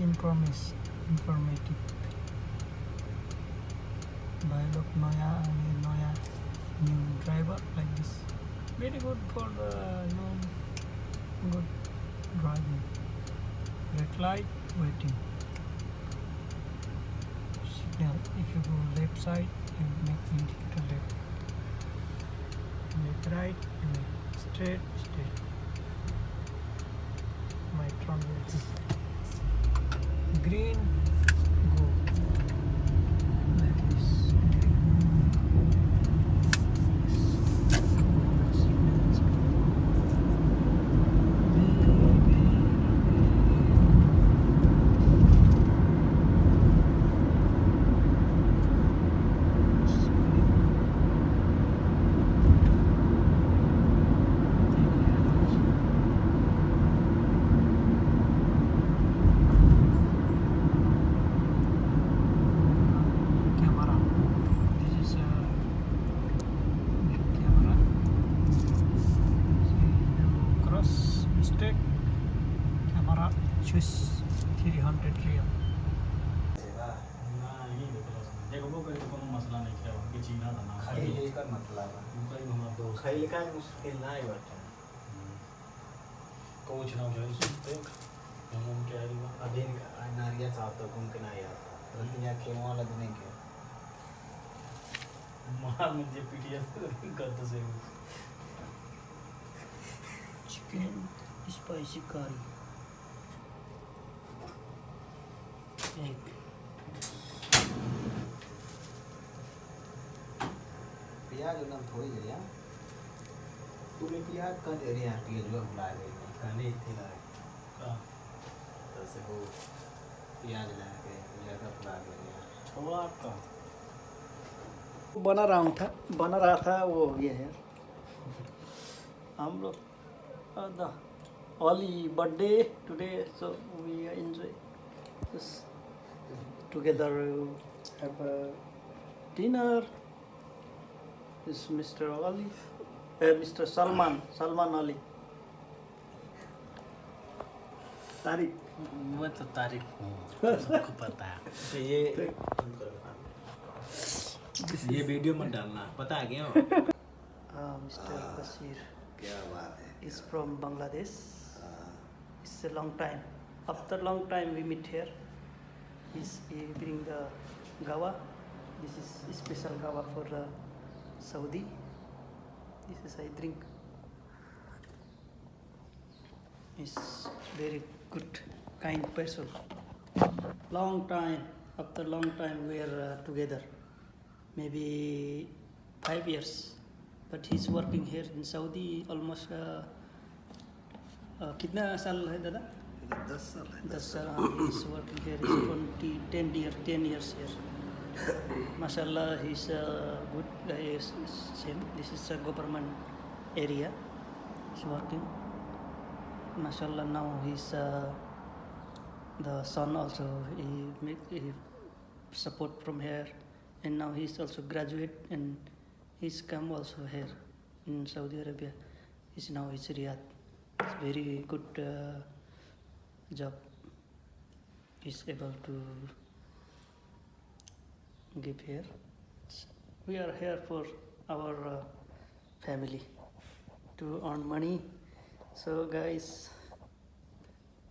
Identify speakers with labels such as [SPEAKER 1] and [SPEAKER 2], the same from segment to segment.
[SPEAKER 1] informative. Dialog Noya new driver like this. Very good for good driving. Red light waiting. Signal. If you go left side, you make indicator left. Make right, you make straight. My turn waiting. Green, go. Like this. Signals. Camera. This is a big camera. See, you cross mistake. Camera choose 300 real.
[SPEAKER 2] देखो वो कोई कोनो मसला नहीं किया कि चीना था ना
[SPEAKER 3] खाली लेकर मतलब
[SPEAKER 2] कहीं घुमा दो
[SPEAKER 3] खाली का मुश्किल ना ही बच्चा
[SPEAKER 2] कोच ना जाए सुनते हम क्या है
[SPEAKER 3] अभी नारिया चाहता घूम के ना यार रतिया खेल वाला दिन के
[SPEAKER 2] मार मुझे पीटीएस करते से
[SPEAKER 1] Chicken spicy curry. Egg.
[SPEAKER 3] प्याज एकदम थोड़ी दे यार तूने प्याज का दे रहे यार प्याज जो बुला दे खाने इतनी लाए
[SPEAKER 2] का
[SPEAKER 3] तो से वो प्याज ला के प्याज का बुला दे यार
[SPEAKER 2] थोड़ा आपका
[SPEAKER 1] बना रहा था वो ये है हम लोग the Oli birthday today, so we enjoy this together, have a dinner. This Mr. Ali, Mr. Salman Ali. तारीख
[SPEAKER 2] मैं तो तारीफ हूँ सबको पता है
[SPEAKER 3] तो ये वीडियो मत डालना पता है क्या
[SPEAKER 1] Mr. Basir
[SPEAKER 3] क्या बात है
[SPEAKER 1] is from Bangladesh. It's a long time. After long time we meet here. He bring the gawa. This is special gawa for Saudi. This is I drink. He's very good, kind person. Long time. After long time we are together. Maybe 5 years. But he's working here in Saudi almost कितना साल है दादा
[SPEAKER 3] 10 साल है
[SPEAKER 1] 10 साल he's working here is 10 years here mashallah he's a good guy same this is a government area he's working mashallah now he's the son also he support from here and now he's also graduate and he's come also here in Saudi Arabia he's now is Riyadh. It's very good job. He's able to give here. We are here for our family to earn money. So guys,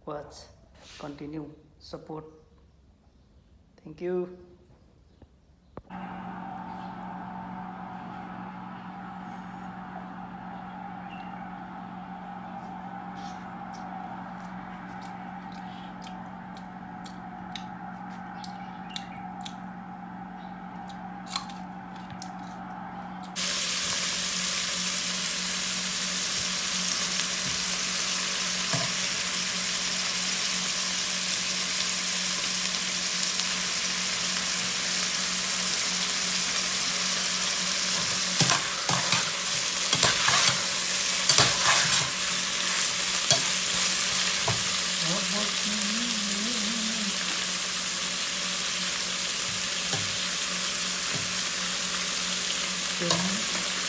[SPEAKER 1] watch, continue, support. Thank you. Then